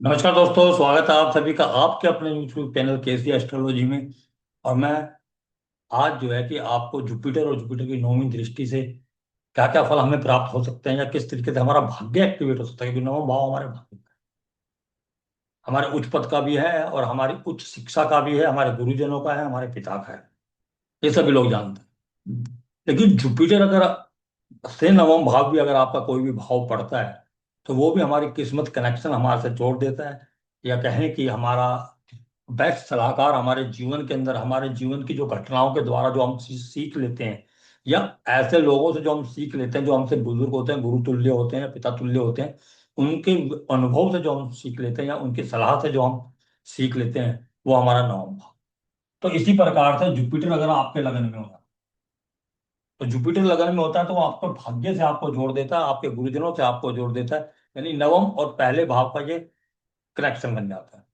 नमस्कार दोस्तों, स्वागत है आप सभी का आपके अपने यूट्यूब चैनल केसी एस्ट्रोलॉजी में। और मैं आज जो है कि आपको जुपिटर और जुपिटर की नौवीं दृष्टि से क्या क्या फल हमें प्राप्त हो सकते हैं या किस तरीके से हमारा भाग्य एक्टिवेट हो सकता है, क्योंकि नौवां भाव हमारे भाग्य का है। हमारे उच्च पद का भी है और हमारी उच्च शिक्षा का भी है, हमारे गुरुजनों का है, हमारे पिता का है। ये सभी लोग जानते हैं। लेकिन जुपिटर अगर से नवम भाव भी अगर आपका कोई भी भाव पड़ता है तो वो भी हमारी किस्मत कनेक्शन हमारे से जोड़ देता है। या कहें कि हमारा बेस्ट सलाहकार हमारे जीवन के अंदर, हमारे जीवन की जो घटनाओं के द्वारा जो हम सीख लेते हैं, या ऐसे लोगों से जो हम सीख लेते हैं जो हमसे बुजुर्ग होते हैं, गुरु तुल्य होते हैं, पिता तुल्य होते हैं, उनके अनुभव से जो हम सीख लेते हैं या उनकी सलाह से जो हम सीख लेते हैं, वो हमारा नवम भाव। तो इसी प्रकार से जुपिटर अगर आपके लगन में होगा, तो जुपिटर लगन में होता है तो वो आपको भाग्य से आपको जोड़ देता है, आपके गुरुजनों से आपको जोड़ देता है। यानी नवम और पहले भाव का ये कनेक्शन बन जाता है।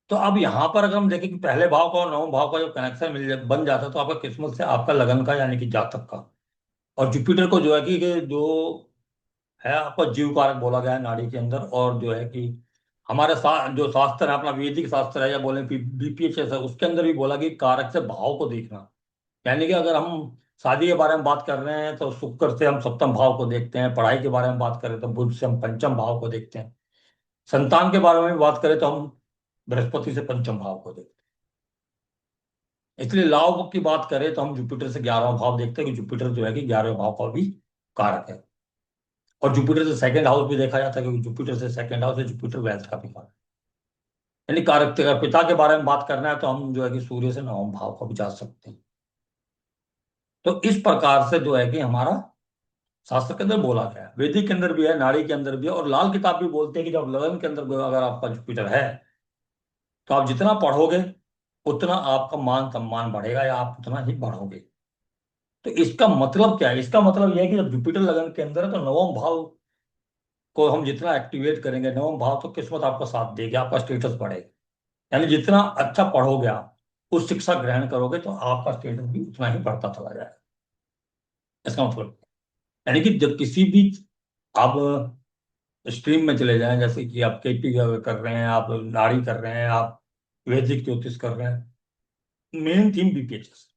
तो अब यहाँ पर अगर हम देखें कि पहले भाव का और नवम भाव का जो कनेक्शन बन जाता है, तो आपका किस्मत से आपका लगन का यानी कि जातक का। और जुपिटर को जो है कि जो है आपका जीव कारक बोला गया है नाड़ी के अंदर। और जो है कि हमारे जो शास्त्र है, अपना वैदिक शास्त्र है या बोले बीपीएचएस है, उसके अंदर भी बोला कि कारक से भाव को देखना। यानी कि अगर हम शादी के बारे में बात कर रहे हैं तो शुक्र से हम सप्तम भाव को देखते हैं, पढ़ाई के बारे में बात करें तो बुध से हम पंचम भाव को देखते हैं, संतान के बारे में भी बात करें तो हम बृहस्पति से पंचम भाव को देखते हैं। इसलिए लाभ की बात करें तो हम जुपिटर से 11वां भाव देखते हैं कि जुपिटर जो है कि 11वें भाव का भी कारक है। और जुपिटर से सेकंड हाउस भी देखा जाता है, क्योंकि जुपिटर से सेकंड हाउस है, जुपिटर वेल्थ का भी कारक है। यानी कारक अगर पिता के बारे में बात करना है तो हम जो है कि सूर्य से नवम भाव को भी जा सकते हैं। तो इस प्रकार से जो है कि हमारा शास्त्र के अंदर बोला गया है, वैदिक के अंदर भी है, नाड़ी के अंदर भी है, और लाल किताब भी बोलते हैं कि जब लगन के अंदर अगर आपका जुपिटर है तो आप जितना पढ़ोगे उतना आपका मान सम्मान बढ़ेगा या आप उतना ही बढ़ोगे। तो इसका मतलब क्या है? इसका मतलब यह है कि जब जुपिटर लगन के अंदर है तो नवम भाव को हम जितना एक्टिवेट करेंगे, नवम भाव तो किस्मत आपका साथ देगी, आपका स्टेटस बढ़ेगा। यानी जितना अच्छा पढ़ोगे आप, उस शिक्षा ग्रहण करोगे, तो आपका स्टेटस भी उतना ही बढ़ता चला जाएगा। इसका मतलब यानी कि जब किसी भी आप स्ट्रीम में चले जाएं, जैसे कि आप केपी कर रहे हैं, आप नाड़ी कर रहे हैं, आप वैदिक ज्योतिष कर रहे हैं, मेन थीम बीपीएचएस।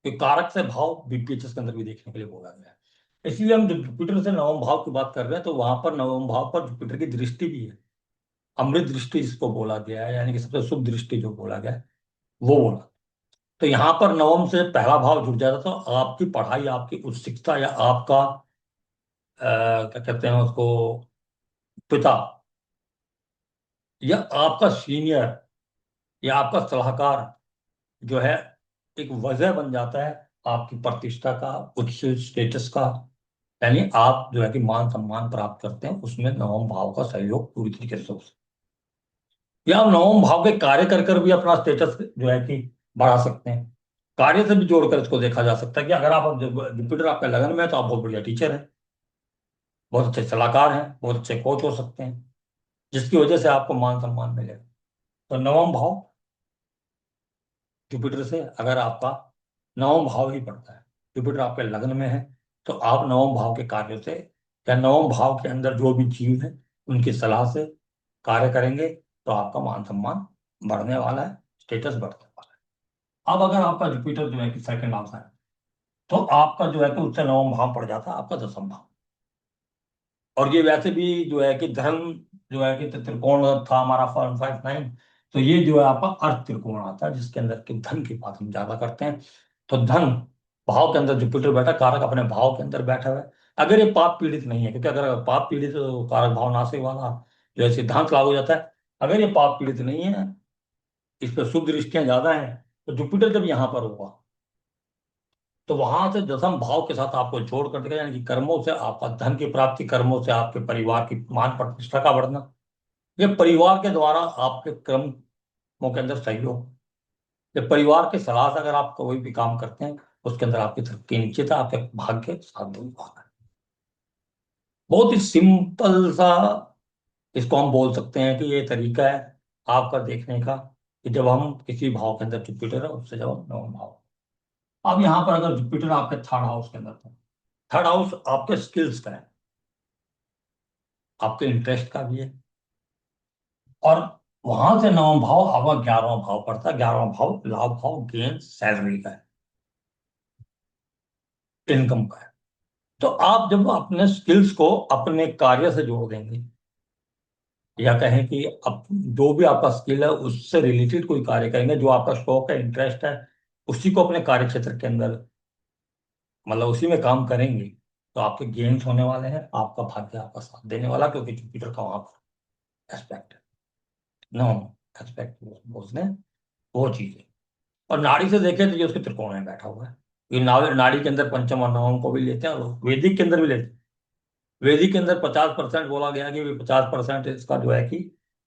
तो कारक से भाव बीपीएचएस के अंदर भी देखने के लिए बोला गया है। इसलिए हम जब जुपिटर से नवम भाव की बात कर रहे हैं तो वहां पर नवम भाव पर जुपिटर की दृष्टि भी है। अमृत दृष्टि जिसको बोला गया है, यानी कि सबसे शुभ दृष्टि जो बोला गया है, वो बोला। तो यहाँ पर नवम से पहला भाव जुड़ जाता तो आपकी पढ़ाई, आपकी उच्च शिक्षा, या आपका क्या कहते हैं उसको, पिता, या आपका सीनियर, या आपका सलाहकार जो है, एक वजह बन जाता है आपकी प्रतिष्ठा का, उच्च स्टेटस का। यानी आप जो है कि मान सम्मान प्राप्त करते हैं, उसमें नवम भाव का सहयोग पूरी तरीके से हो सकता है। या आप नवम भाव के कार्य कर कर भी अपना स्टेटस जो है कि बढ़ा सकते हैं। कार्य से भी जोड़कर इसको देखा जा सकता है कि अगर आप जुपिटर आपके लगन में है तो आप बहुत बढ़िया टीचर हैं, बहुत अच्छे सलाहकार हैं, बहुत अच्छे कोच हो सकते हैं, जिसकी वजह से आपको मान सम्मान मिलेगा। तो नवम भाव जुपिटर से अगर आपका नवम भाव ही पड़ता है, जुपिटर आपके लग्न में है, तो आप नवम भाव के कार्यों से या नवम भाव के अंदर जो भी जीव है उनकी सलाह से कार्य करेंगे, तो आपका मान सम्मान बढ़ने वाला है, स्टेटस बढ़ने वाला है। अब अगर आपका जुपिटर जो है कि सेकंड हाउस है, तो आपका जो है कि उससे नवम भाव पड़ जाता है आपका दसम भाव। और ये वैसे भी जो है कि धर्म जो है कि त्रिकोण था हमारा 159, तो ये जो है आपका अर्थ त्रिकोण आता है, जिसके अंदर के धन की बात हम ज्यादा करते हैं। तो धन भाव के अंदर जुपिटर बैठा, कारक अपने भाव के अंदर बैठा हुआ है। अगर ये पाप पीड़ित नहीं है, क्योंकि अगर पाप पीड़ित तो कारक भाव नासिक वाला जो है सिद्धांत लागू हो जाता है। अगर ये पाप पीड़ित नहीं है, इस पर शुभ दृष्टियां ज्यादा हैं, तो जुपिटर जब यहाँ पर होगा तो वहां से दसम भाव के साथ आपको जोड़ कर देगा। यानी कि कर्मों से आपका धन की प्राप्ति, कर्मों से आपके परिवार की मान प्रतिष्ठा का बढ़ना, ये परिवार के द्वारा आपके कर्मों के अंदर सहयोग, ये परिवार के सलाह से अगर आप कोई भी काम करते हैं, उसके अंदर आपकी तरक्की निश्चित है, आपके भाग्य साथ होगा। बहुत ही सिंपल सा इसको हम बोल सकते हैं कि ये तरीका है आपका देखने का, कि जब हम किसी भाव के अंदर जुपिटर है उससे जब हम नवम भाव। अब यहाँ पर अगर जुपिटर आपके थर्ड हाउस के अंदर था, थर्ड हाउस आपके स्किल्स का है, आपके इंटरेस्ट का भी है। और वहां से नवम भाव आपका 11वां भाव पड़ता है। 11वां भाव लाभ भाव, गेन, सैलरी का है, इनकम का है। तो आप जब अपने स्किल्स को अपने कार्य से जोड़ देंगे, या कहें कि अब जो भी आपका स्किल है उससे रिलेटेड कोई कार्य करेंगे, जो आपका शौक है, इंटरेस्ट है, उसी को अपने कार्य क्षेत्र के अंदर, मतलब उसी में काम करेंगे, तो आपके गेन्स होने वाले हैं, आपका भाग्य आपका साथ देने वाला, क्योंकि जुपिटर का वहां पर एस्पेक्ट है, नो एस्पेक्ट उसने वो चीज है। और नाड़ी से देखें तो ये उसके त्रिकोण में बैठा हुआ है। ये नाड़ी के अंदर पंचम और नवम को भी लेते हैं, और वैदिक के अंदर भी लेते हैं। वैदिक के अंदर 50% बोला गया कि 50% इसका जो है कि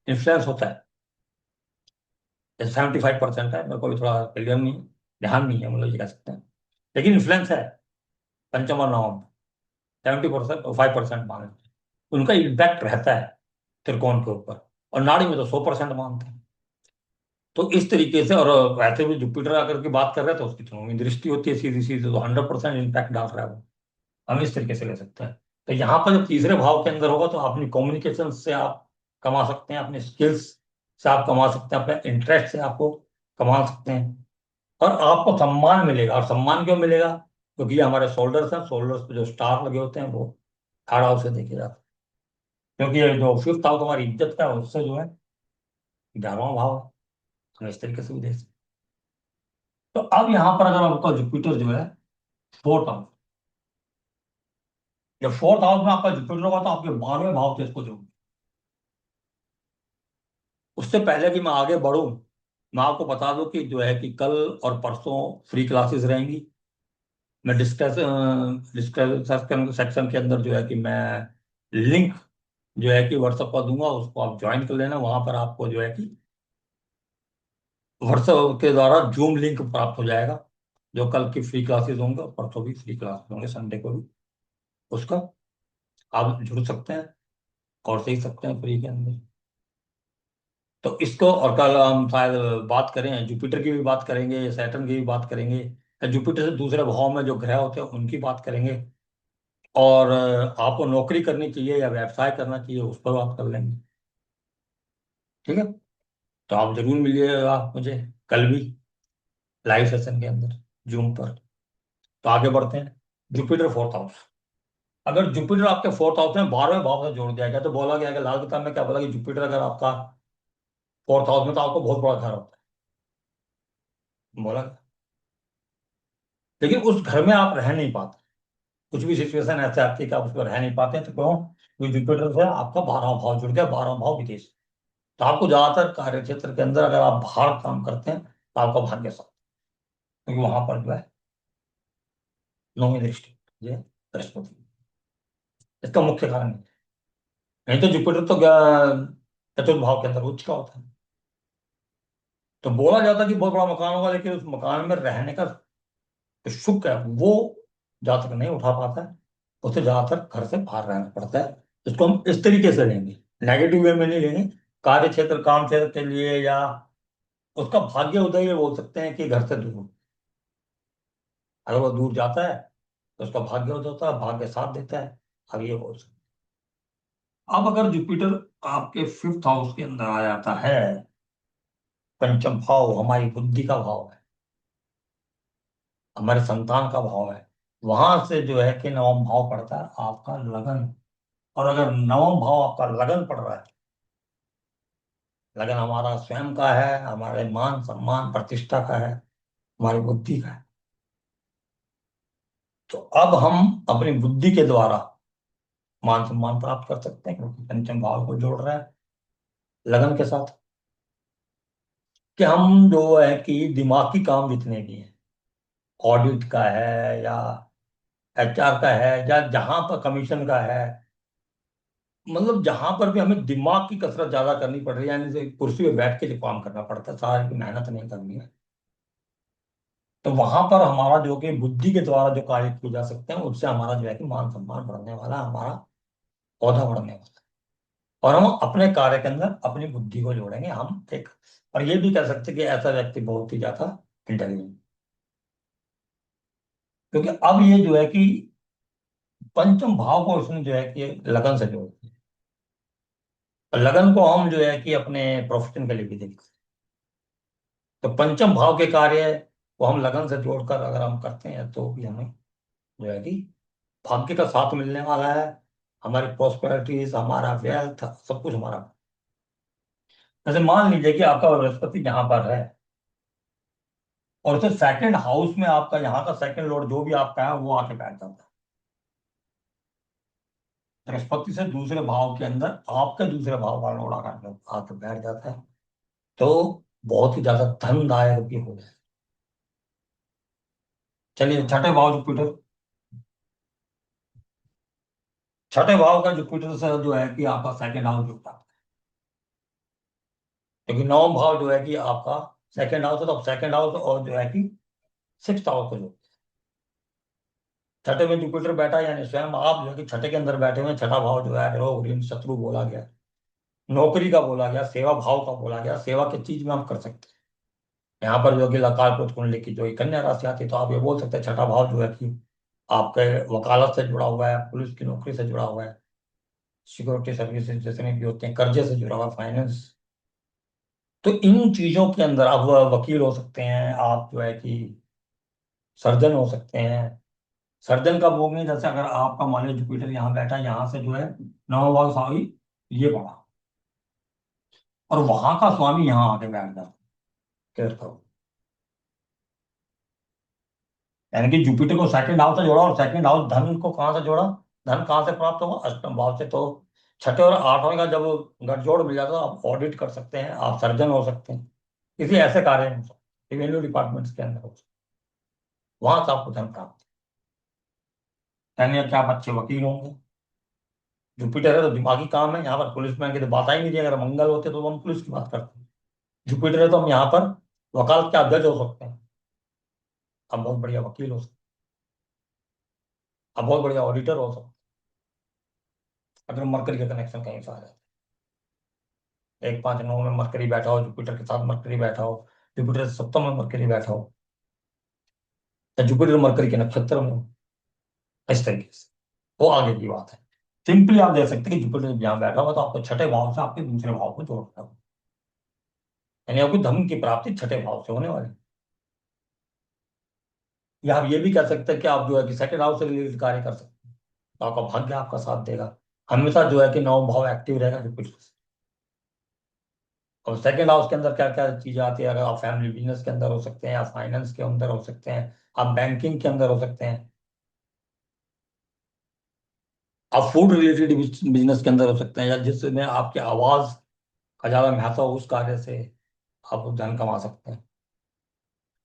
इन्फ्लुएंस होता है, 75% है, मेरे को भी थोड़ा क्लियर नहीं, ध्यान नहीं है, मतलब ये कह सकते हैं, लेकिन इन्फ्लुएंस है पंचम और नवम। 70% और 5% मान, उनका इम्पैक्ट रहता है त्रिकोण के ऊपर। और नाड़ी में तो 100% मानते हैं। तो इस तरीके से, और वैसे भी जुपिटर अगर की बात कर रहे हैं तो उसकी तो दृष्टि होती है सीधी सीधी, तो 100% इम्पैक्ट डाल रहा है वो। हम इस तरीके से ले सकते हैं। तो यहाँ पर जब तीसरे भाव के अंदर होगा तो अपनी कम्युनिकेशन से आप कमा सकते हैं, अपने स्किल्स से आप कमा सकते हैं, अपने इंटरेस्ट से आपको कमा सकते हैं। और आपको सम्मान मिलेगा। और सम्मान क्यों मिलेगा? क्योंकि ये हमारे शोल्डर्स हैं, शोल्डर्स पे जो स्टार लगे होते हैं वो थर्ड हाउस से देखे जाते हैं। क्योंकि ये जो फिफ्थ हाउस हमारी इज्जत का है, उससे जो है 11वां भाव है। हम इस तरीके से भी देख सकते हैं। तो अब यहाँ पर अगर आपका जुपिटर जो है फोर्थ हाउस, जब फोर्थ हाउस में आपका जुपिटर होगा तो आपके 12वें भाव से इसको जोड़। उससे पहले कि मैं आगे बढ़ूं, मैं आपको बता दूं कि जो है कि कल और परसों फ्री क्लासेस रहेंगी। मैं डिस्कस सेक्शन के अंदर जो है कि मैं लिंक जो है कि व्हाट्सएप पर दूंगा, उसको आप ज्वाइन कर लेना। वहां पर आपको जो है कि व्हाट्सएप के द्वारा जूम लिंक प्राप्त हो जाएगा, जो कल की फ्री क्लासेस होंगे, और परसों भी फ्री क्लास होंगे, संडे को भी उसका आप जुड़ सकते हैं और सीख सकते हैं फ्री के अंदर। तो इसको, और कल हम शायद बात करें, जुपिटर की भी बात करेंगे, सैटर्न की भी बात करेंगे, या जुपिटर से दूसरे भाव में जो ग्रह होते हैं उनकी बात करेंगे। और आपको नौकरी करनी चाहिए या व्यवसाय करना चाहिए, उस पर बात कर लेंगे। ठीक है। तो आप जरूर मिलिएगा मुझे कल भी लाइव सेशन के अंदर, जूम पर। तो आगे बढ़ते हैं। जुपिटर फोर्थ हाउस, अगर जुपिटर आपके फोर्थ हाउस में 12वें भाव से जोड़ दिया गया, तो बोला गया कि लाल किताब में क्या बोला कि जुपिटर अगर आपका फोर्थ हाउस में, तो आपको बहुत बड़ा घर होता है, बोला गया। लेकिन उस घर में आप रह नहीं पाते, कुछ भी सिचुएशन ऐसे आती है कि आप उसमें रह नहीं पाते हैं, तो क्यों? क्योंकि जुपिटर से आपका 12वां भाव जुड़ गया, 12वां भाव विदेश। तो आपको ज्यादातर कार्य क्षेत्र के अंदर अगर आप बाहर काम करते हैं तो आपका भाग्य साथ, क्योंकि वहां पर जो है नौवीं दृष्टि, ये बृहस्पति, इसका मुख्य कारण है। नहीं तो जुपिटर तो चतुर्थ भाव के अंदर उच्च का होता है। तो बोला जाता है कि बहुत बड़ा मकान होगा, लेकिन उस मकान में रहने का जो सुख है वो ज्यादा तक नहीं उठा पाता है। उसे ज्यादातर घर से बाहर रहना पड़ता है। इसको हम इस तरीके से लेंगे, नेगेटिव वे में नहीं लेंगे। कार्य क्षेत्र, काम क्षेत्र के लिए, या उसका भाग्य उदय ये बोल सकते हैं कि घर से दूर, अगर वो दूर जाता है तो उसका भाग्य उदय होता है, भाग्य साथ देता है। अब ये बोल सकते हैं। अब अगर जुपिटर आपके फिफ्थ हाउस के अंदर आ जाता है, पंचम भाव हमारी बुद्धि का भाव है, हमारे संतान का भाव है, वहां से जो है कि नवम भाव पड़ता है आपका लगन। और अगर नवम भाव आपका लगन पड़ रहा है, लगन हमारा स्वयं का है, हमारे मान सम्मान प्रतिष्ठा का है, हमारी बुद्धि का है, तो अब हम अपनी बुद्धि के द्वारा मान सम्मान प्राप्त कर सकते हैं, क्योंकि पंचम भाव को जोड़ रहा है लगन के साथ। कि हम जो है कि दिमागी काम जितने भी हैं, ऑडिट का है या एचआर का है, या जहां पर कमीशन का है, मतलब जहां पर भी हमें दिमाग की कसरत ज्यादा करनी पड़ रही है, यानी से कुर्सी पे बैठ के जो काम करना पड़ता है, सारी की मेहनत नहीं करनी है, तो वहां पर हमारा जो कि बुद्धि के द्वारा जो कार्य किए जा सकते हैं, उससे हमारा जो है कि मान सम्मान बढ़ने वाला, हमारा पौधा बढ़ने वाला है। और हम अपने कार्य के अंदर अपनी बुद्धि को जोड़ेंगे, हम एक, और ये भी कह सकते हैं कि ऐसा व्यक्ति बहुत ही ज्यादा इंटेलिजेंट, क्योंकि अब ये जो है कि पंचम भाव को उसने जो है कि लगन से जोड़ दिया। लगन को हम जो है कि अपने प्रोफेशन के लिए भी देखते हैं। तो पंचम भाव के कार्य को हम लगन से जोड़कर अगर हम करते हैं तो भी हमें जो है कि भाग्य का साथ मिलने वाला है। हमारी प्रॉस्पेरिटीज, हमारा वेल्थ, सब कुछ हमारा। जैसे मान लीजिए कि आपका बृहस्पति यहाँ पर है और उसे सेकंड हाउस में आपका यहाँ का सेकंड लॉर्ड जो भी आपका है वो आके बैठ जाता है। बृहस्पति से दूसरे भाव के अंदर आपके दूसरे भाव का लॉर्ड आकर आके बैठ जाता है। तो बहुत ही ज्यादा धनदायक भी हो जाए। चलिए छठे भाव जुपिटर। छठे भाव का जुपिटर से जो है कि आपका सेकंड हाउस जुड़ता है। क्योंकि नौम भाव जो है कि आपका सेकंड हाउस है, तो सेकंड हाउस और जो है कि सिक्स हाउस को जो छठे में जुपिटर बैठा है, यानी स्वयं आप जो है कि छठे के अंदर बैठे हुए हैं। छठा भाव जो है रोग ऋण शत्रु बोला गया, नौकरी का बोला गया, सेवा भाव का बोला गया। सेवा की चीज में हम कर सकते हैं। यहाँ पर जो कि लकार पुरुष कुंडली की जो कन्या राशि आती है, तो आप ये बोल सकते हैं छठा भाव जो है कि आपके वकालत से जुड़ा हुआ है, पुलिस की नौकरी से जुड़ा हुआ है, सिक्योरिटी सर्विसेज जितने भी होते हैं, कर्जे से जुड़ा हुआ फाइनेंस। तो इन चीजों के अंदर आप वकील हो सकते हैं, आप जो है कि सर्जन हो सकते हैं। सर्जन का वो नहीं, जैसे अगर आपका मान लीजिए जुपिटर यहाँ बैठा है, यहाँ से जो है नौ भाव स्वामी ये पड़ा, और वहां का स्वामी यहाँ आके बैठ जाता है केतु को। यानी कि जुपिटर को सेकंड हाउस से जोड़ा, और सेकंड हाउस धन को कहाँ से जोड़ा? धन कहाँ से प्राप्त होगा? अष्टम भाव से। तो छठे और आठवें का जब गठजोड़ मिल जाता है, तो आप ऑडिट कर सकते हैं, आप सर्जन हो सकते हैं, किसी ऐसे कार्य में हो सकते हैं, रेवेन्यू डिपार्टमेंट्स के अंदर हो सकते हैं। वहां से आपको धन प्राप्त है। यानी कि आप अच्छे वकील होंगे। जुपिटर है तो दिमागी काम है। यहाँ पर पुलिस मैन की तो बात ही नहीं थी। अगर मंगल होते तो हम पुलिस की बात करते हैं। जुपिटर है तो हम यहाँ पर वकालत के जज हो सकते हैं। आप बहुत बढ़िया वकील हो सकते हैं, आप बहुत बढ़िया ऑडिटर हो सकते हैं, अगर मरकरी का कनेक्शन कहीं से आ जाए। 1 5 9 में मरकरी बैठा हो, जुपिटर के साथ मरकरी बैठा हो, जुपिटर से सप्तम में मरकरी बैठा हो, या जुपिटर मरकरी के नक्षत्र में हो, इस तरीके से वो आगे की बात है। सिंपली आप देख सकते हैं कि जुपिटर यहाँ बैठा हुआ तो आपको छठे भाव से आपके दूसरे भाव को जोड़ रहा हो। यानी आपको धन की प्राप्ति छठे भाव से होने वाली है। या आप ये भी कह सकते हैं कि आप जो है कि सेकंड हाउस से रिलेटेड कार्य कर सकते हैं, तो आपका भाग्य आपका साथ देगा। हमेशा जो है कि नौ भाव एक्टिव रहेगा जुपिटर से। और सेकंड हाउस के अंदर क्या क्या चीजें आती है? अगर आप फैमिली बिजनेस के अंदर हो सकते हैं, या फाइनेंस के अंदर हो सकते हैं, आप बैंकिंग के अंदर हो सकते हैं, आप फूड रिलेटेड बिजनेस के अंदर हो सकते हैं, या जिसमें आपकी आवाज का ज्यादा महत्व हो, उस कार्य से आप धन कमा सकते हैं।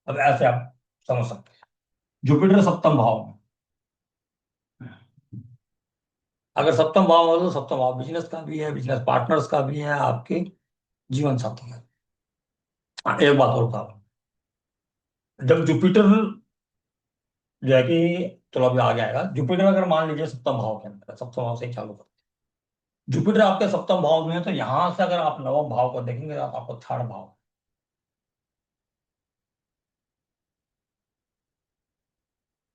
अब ऐसे आप समझ सकते हैं। जुपिटर सप्तम भाव में, अगर सप्तम भाव हो तो सप्तम भाव बिजनेस का भी है, बिजनेस पार्टनर्स का भी है, आपके जीवन साथी का। हाँ, एक बात और था, जब जुपिटर जो है कि, चलो अभी आगे आएगा। जुपिटर अगर मान लीजिए सप्तम भाव के अंदर है, सप्तम भाव से ही चालू करते हैं। जुपिटर आपके सप्तम भाव में है, तो यहां से अगर आप नवम भाव को देखेंगे तो आपको थर्ड भाव,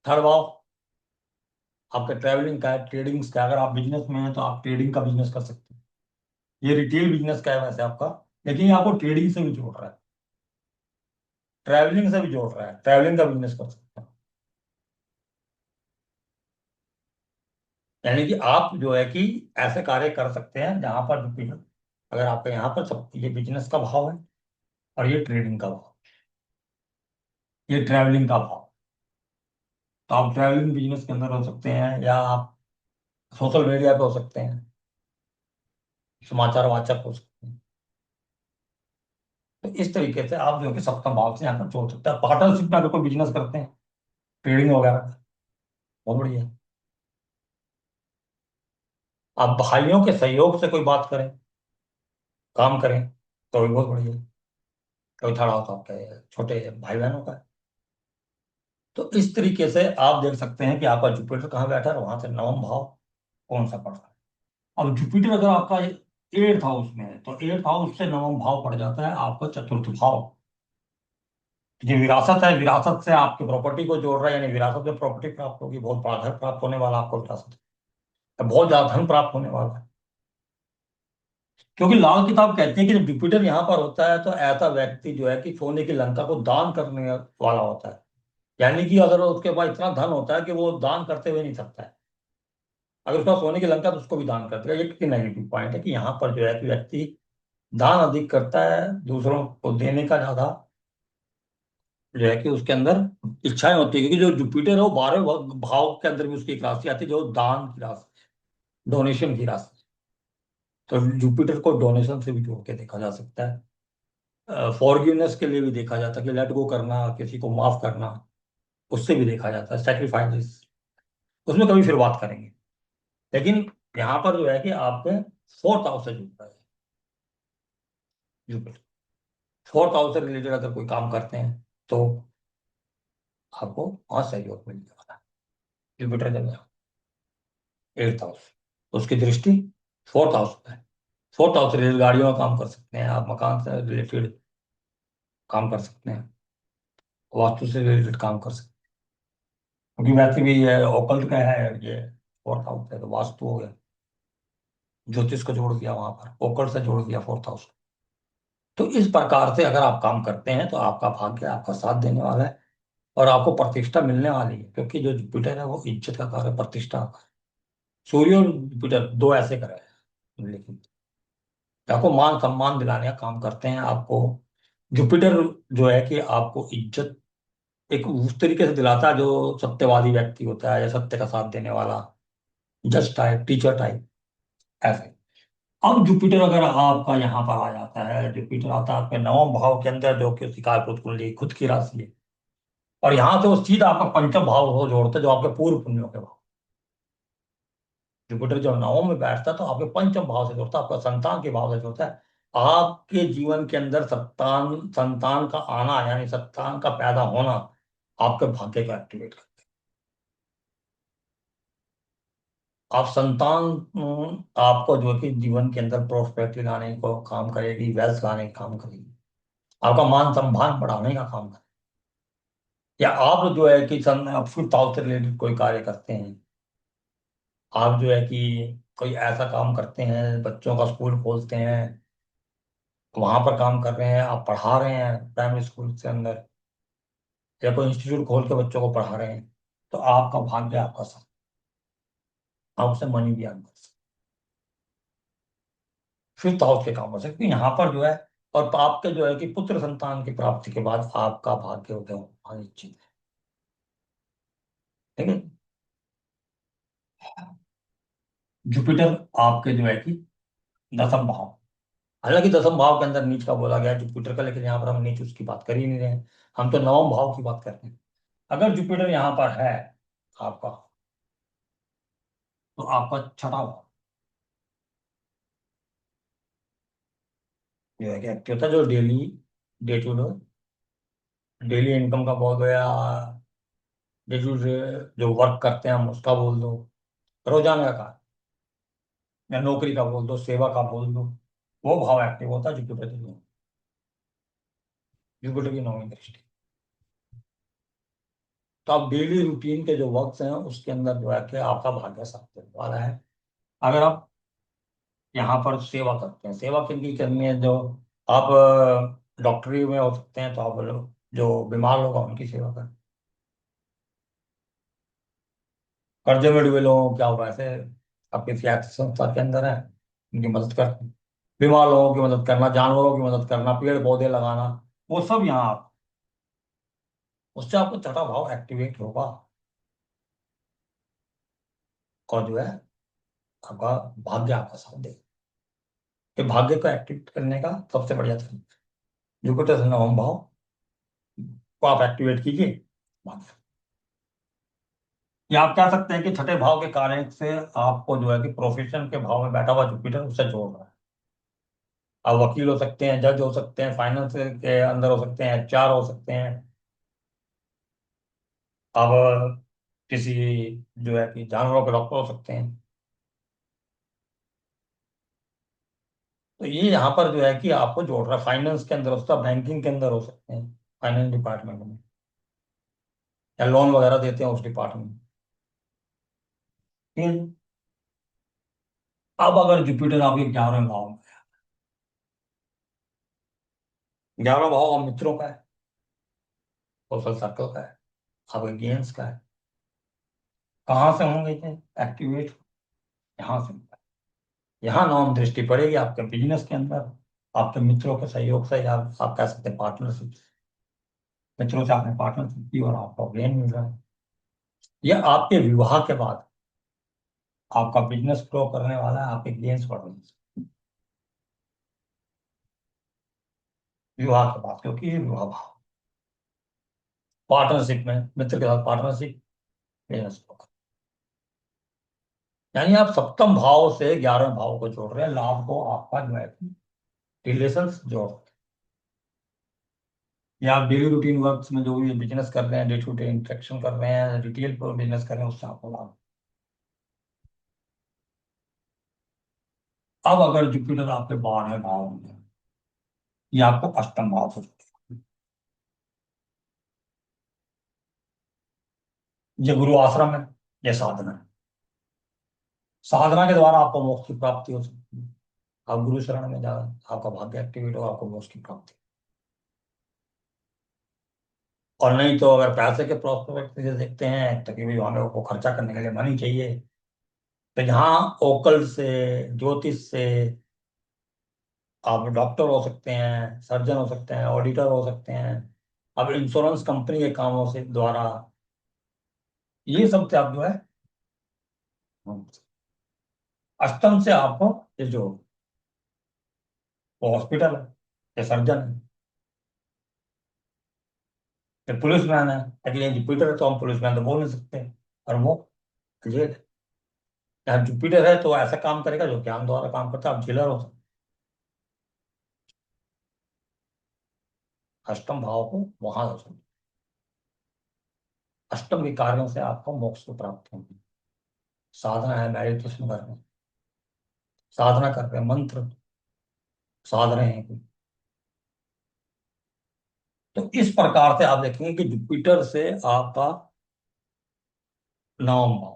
थर्ड भाव आपके ट्रैवलिंग का है, ट्रेडिंग्स का है। अगर आप बिजनेस में हैं तो आप ट्रेडिंग का बिजनेस कर सकते हैं। ये रिटेल बिजनेस का है वैसे आपका, लेकिन ये आपको ट्रेडिंग से भी जोड़ रहा है, ट्रैवलिंग से भी जोड़ रहा है, ट्रैवलिंग का बिजनेस कर सकते हैं। यानी कि आप जो है कि ऐसे कार्य कर सकते हैं जहां पर जुपिटर, अगर आपका यहाँ पर सब ये बिजनेस का भाव है, और ये ट्रेडिंग का भाव, ये ट्रैवलिंग का भाव, तो आप ट्रैवलिंग बिजनेस के अंदर हो सकते हैं, या आप सोशल मीडिया पे हो सकते हैं, समाचार वाचक हो सकते हैं। तो इस तरीके से आप जो है कि सप्तम भाव से यहाँ पर जोड़ सकते हैं। पार्टनरशिप में अगर कोई बिजनेस करते हैं, ट्रेडिंग वगैरह, बहुत बढ़िया है। आप भाइयों के सहयोग से कोई बात करें, काम करें, तो भी बहुत बढ़िया है। कोई थोड़ा होता आपके छोटे भाई बहनों का है। तो इस तरीके से आप देख सकते हैं कि आपका जुपिटर कहाँ बैठा है, और वहां से नवम भाव कौन सा पड़ रहा है। अब जुपिटर अगर आपका 8th हाउस में है, तो 8th हाउस से नवम भाव पड़ जाता है आपका चतुर्थ भाव। ये विरासत है, विरासत से आपकी प्रॉपर्टी को जोड़ रहा है, यानी विरासत में प्रॉपर्टी प्राप्त होगी, बहुत बड़ा घर प्राप्त होने वाला आपको विरासत है, बहुत ज्यादा धन प्राप्त होने वाला है। क्योंकि लाल किताब कहती है कि जब जुपिटर यहाँ पर होता है तो ऐसा व्यक्ति जो है कि सोने की लंका को दान करने वाला होता है। यानी कि अगर उसके पास इतना धन होता है कि वो दान करते हुए नहीं थकता है। अगर उसका सोने की लंका तो उसको भी दान कर देगा। ये कितनी नेगेटिव पॉइंट है कि यहाँ पर जो है कि व्यक्ति दान अधिक करता है, दूसरों को देने का ज्यादा जो है कि उसके अंदर इच्छाएं होती है, क्योंकि जो जुपिटर है वो 12वें भाव के अंदर भी उसकी एक राशि आती है जो दान की राशि, डोनेशन की राशि। तो जुपिटर को डोनेशन से भी जोड़ के देखा जा सकता है, फॉरगिवनेस के लिए भी देखा जाता है कि लेट गो करना, किसी को माफ करना, उससे भी देखा जाता है, सेक्रीफाइस, उसमें कभी फिर बात करेंगे। लेकिन यहाँ पर जो है कि आपके फोर्थ हाउस से जुड़ रहा है जुपिटर। फोर्थ हाउस से रिलेटेड अगर कोई काम करते हैं तो आपको वहां सहयोग मिल जाएगा। जुपिटर जब एट्थ हाउस, उसकी दृष्टि फोर्थ हाउस पे है। फोर्थ हाउस से रिलेटेड गाड़ियों का काम कर सकते हैं आप, मकान से रिलेटेड काम कर सकते हैं, वास्तु से रिलेटेड काम कर सकते हैं, क्योंकि वैसे भी ये ओकल्ट का है, ये फोर्थ हाउस है तो वास्तु हो गया, ज्योतिष को जोड़ दिया वहां पर, ओकल्ट से जोड़ दिया फोर्थ हाउस। तो इस प्रकार से अगर आप काम करते हैं तो आपका भाग्य आपका साथ देने वाला है और आपको प्रतिष्ठा मिलने वाली है, क्योंकि जो जुपिटर है वो इज्जत का कार्य, प्रतिष्ठा का। सूर्य और जुपिटर दो ऐसे ग्रह हैं, लेकिन आपको मान सम्मान दिलाने का काम करते हैं। आपको जुपिटर जो है कि आपको इज्जत एक उस तरीके से दिलाता है जो सत्यवादी व्यक्ति होता है या सत्य का साथ देने वाला, जज टाइप, टीचर टाइप, ऐसे। अब जुपिटर अगर आपका यहाँ पर आ जाता है, जुपिटर आता है आपके नवम भाव के अंदर जो कि उसकी कारकुन कुंडली खुद की राशि है, और यहाँ से वो सीधा आपका पंचम भाव को जोड़ता है जो आपके पूर्व पुण्यों के भाव। जुपिटर जो नवम में बैठता है तो आपके पंचम भाव से जोड़ता है, आपका संतान के भाव से जोड़ता है। आपके जीवन के अंदर संतान संतान का आना यानी संतान का पैदा होना आपके भाग्य को एक्टिवेट करता है। आप संतान आपको जो कि जीवन के अंदर प्रोस्पेरिटी लाने को काम करेगी, वेल्थ लाने का काम करेगी, आपका मान सम्मान बढ़ाने का काम करेगी। या आप जो है कि फिफ्थ हाउस से रिलेटेड कोई कार्य करते हैं, आप जो है कि कोई ऐसा काम करते हैं, बच्चों का स्कूल खोलते हैं, वहां पर काम कर रहे हैं, आप पढ़ा रहे हैं प्राइमरी स्कूल के अंदर, या कोई इंस्टीट्यूट खोल के बच्चों को पढ़ा रहे हैं, तो आपका भाग्य आपका साथ, आप उससे मनी भी अर्न कर सकते हैं। फिफ्थ हाउस के काम हो सकते हैं यहाँ पर जो है। और आपके जो है कि पुत्र संतान की प्राप्ति के बाद आपका भाग्य उदय होना निश्चित है, ठीक है। जुपिटर आपके जो है कि दसम भाव, हालांकि दसम भाव के अंदर नीच का बोला गया है जुपिटर का, लेकिन यहाँ पर हम नीच उसकी बात कर ही नहीं रहे हैं, हम तो नवम भाव की बात कर रहे हैं। अगर जुपिटर यहाँ पर है आपका, तो आपका छठा भाव जो है कि एक्टिव होता है, जो daily day to day daily income का बोल दो, या डे टू डे जो वर्क करते हैं हम उसका बोल दो, रोजाना का, या नौकरी का बोल दो, सेवा का बोल दो, वो भाव एक्टिव होता है जुपिटर के लिए, जुपिटर की नौवीं दृष्टि। तो आप डेली रूटीन के जो वर्क हैं उसके अंदर जो है कि आपका भाग्य साथ देने वाला है। अगर आप यहाँ पर सेवा करते हैं, सेवा किन की करनी है, जो आप डॉक्टरी में हो सकते हैं तो आप जो बीमार लोग हैं उनकी सेवा करें, कर्जे में डूबे लोगों को क्या होगा ऐसे आपके सियासी संस्था के अंदर है, उनकी मदद कर, बीमार लोगों की मदद करना, जानवरों की मदद करना, पेड़ पौधे लगाना, वो सब यहाँ आप, उससे आपको छठा भाव एक्टिवेट होगा, और जो है आपका भाग्य आपका साथ देगा। ये भाग्य को एक्टिवेट करने का सबसे बढ़िया तरीका, जुपिटर से नवम भाव को आप एक्टिवेट कीजिए, भाग्य। या आप कह सकते हैं कि छठे भाव के कारण से आपको जो है कि प्रोफेशन के भाव में बैठा हुआ जुपिटर उससे जोड़ रहा है। आप वकील हो सकते हैं, जज हो सकते हैं, फाइनेंस के अंदर हो सकते हैं, एचआर हो सकते हैं, आप किसी जो है कि जानवरों के डॉक्टर हो सकते हैं। तो ये यहाँ पर जो है कि आपको जोड़ रहा है, फाइनेंस के अंदर हो सकता है, बैंकिंग के अंदर हो सकते हैं, फाइनेंस डिपार्टमेंट में, या लोन वगैरह देते हैं उस डिपार्टमेंट में, ठीक है। अब अगर जुपिटर आपके 11वें भाव में है, 11वां भाव आप मित्रों का है, सोशल सर्कल का है, आपके गेम्स का है। कहाँ से होंगे ये एक्टिवेट? यहाँ से होगा। यहाँ नॉन दृष्टि पड़ेगी आपके बिजनेस के अंदर, आपके मित्रों के सहयोग से, या आप कह सकते हैं पार्टनरशिप। मित्रों से आपने पार्टनरशिप की और आपको गेन मिल रहा है। यह आपके विवाह के बाद आपका बिजनेस ग्रो करने वाला है, आपके गेन्स बढ़ रहे हैं विवाह के बाद, क्योंकि ये विवाह भाव पार्टनरशिप में, मित्र के साथ पार्टनरशिप, बिजनेस ग्रो। यानी आप सप्तम भाव से 11वें भाव को जोड़ रहे हैं, लाभ को आपका जो है रिलेशन जोड़ रहे हैं। या आप डेली रूटीन वर्क्स में जो भी बिजनेस कर रहे हैं, डे टू डे इंटरेक्शन कर रहे हैं, रिटेल पर बिजनेस कर रहे हैं, उससे आपको लाभ। अब अगर जुपिटर आपके 12वें भाव में है, ये आपको अष्टम भाव से जोड़ेगा। ये गुरु आश्रम है, ये साधना है। साधना के द्वारा आपको मोक्ष की प्राप्ति हो सकती है। आप गुरु शरण में जा, आपका भाग्य एक्टिवेट हो, आपको मोक्ष की प्राप्ति। और नहीं तो अगर पैसे के प्रोस्पेक्ट से देखते हैं तो कि भाई हमें को खर्चा करने के लिए मनी चाहिए, तो यहाँ ओकल से, ज्योतिष से, आप डॉक्टर हो सकते हैं, सर्जन हो सकते हैं, ऑडिटर हो सकते हैं, अब इंश्योरेंस कंपनी के कामों से द्वारा, ये सब से आप जो है अष्टम से आपको, ये जो वो हॉस्पिटल है, ये सर्जन है, ये पुलिस मैन है, अगले जुपिटर है तो हम पुलिस मैन तो बोल नहीं सकते। और वो जेल है। यहाँ जुपिटर है तो ऐसा काम करेगा जो ज्ञान द्वारा काम करता है, आप जेलर हो सकते हैं। अष्टम भाव को वहां हो सकते, अष्टम के कार्यों से आपको मोक्ष को प्राप्त होगी। साधना है, मेडिटेशन कर रहे हैं, साधना कर रहे हैं, मंत्र साध रहे हैं, तो इस प्रकार से आप देखेंगे कि जुपिटर से आपका नवम भाव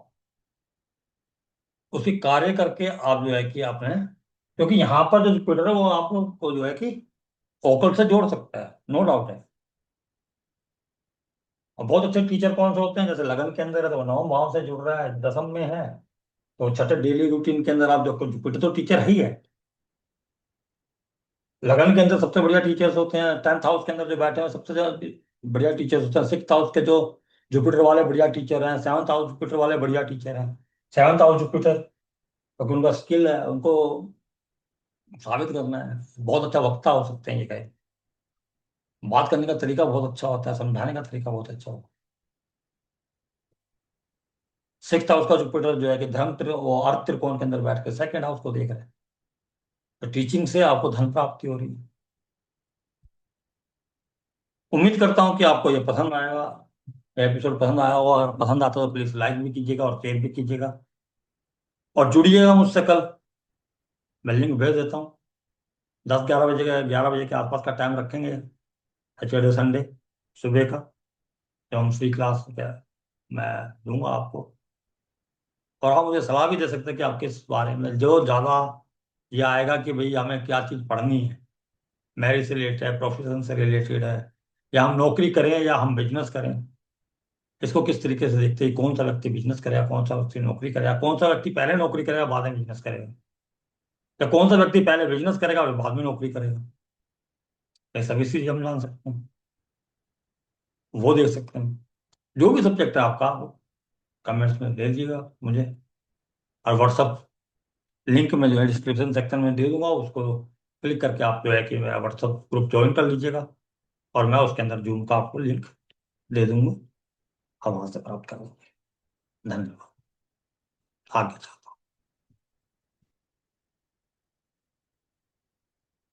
उसी कार्य करके आप जो है कि आपने, क्योंकि यहाँ पर जो जुपिटर है वो आपको जो है कि फोकल से जोड़ सकता है, नो डाउट है। और बहुत अच्छे टीचर कौन से होते हैं, जैसे लगन के अंदर है तो वो नवम भाव से जुड़ रहा है, दसम में है तो छठे डेली रूटीन के अंदर आप जो जुपिटर तो टीचर ही है। लगन के अंदर सबसे बढ़िया टीचर्स होते हैं, 10th हाउस के अंदर जो बैठे हैं सबसे ज्यादा बढ़िया टीचर्स होते हैं। 6th हाउस के जो जुपिटर वाले बढ़िया टीचर हैं, 7th हाउस जुपिटर वाले बढ़िया टीचर हैं। 7th हाउस जुपिटर, क्योंकि उनका स्किल है, उनको साबित करना है, बहुत अच्छा वक्ता हो सकते हैं ये कहे, बात करने का तरीका बहुत अच्छा होता है, समझाने का तरीका बहुत अच्छा होता है। 6th हाउस का जुपिटर जो है कि वो अर्थ त्रिकोण के अंदर बैठ के 2nd हाउस को देख रहे हैं, तो टीचिंग से आपको धन प्राप्ति हो रही है। उम्मीद करता हूँ कि आपको ये पसंद आएगा, एपिसोड पसंद आया होगा। अगर पसंद आता तो प्लीज लाइक भी कीजिएगा और शेयर भी कीजिएगा, और जुड़िएगा मुझसे कल। मैं लिंक भेज देता हूँ। 11 बजे के आसपास का टाइम रखेंगे, सैटरडे संडे सुबह का, जब हम फ्री क्लास क्या मैं दूंगा आपको। और आप मुझे सलाह भी दे सकते हैं कि आप किस बारे में, जो ज़्यादा ये आएगा कि भाई हमें क्या चीज़ पढ़नी है, मैरिज से रिलेटेड है, प्रोफेशन से रिलेटेड है, या हम नौकरी करें या हम बिजनेस करें, इसको किस तरीके से देखते हैं, कौन सा व्यक्ति बिजनेस करेगा, कौन सा व्यक्ति नौकरी करेगा, कौन सा व्यक्ति पहले नौकरी करेगा बाद में बिजनेस करेगा, या कौन सा व्यक्ति पहले बिजनेस करेगा और बाद में नौकरी करेगा। ये सभी चीज हम जान सकते हैं, वो देख सकते हैं। जो भी सब्जेक्ट है आपका, कमेंट्स में दे दीजिएगा मुझे, और व्हाट्सअप लिंक में जो है डिस्क्रिप्शन सेक्शन में दे दूंगा, उसको क्लिक करके आप जो है कि मेरा व्हाट्सअप ग्रुप ज्वाइन कर लीजिएगा, और मैं उसके अंदर जूम का आपको लिंक दे दूंगा, आप वहां से प्राप्त करोगे। धन्यवाद। आगे था।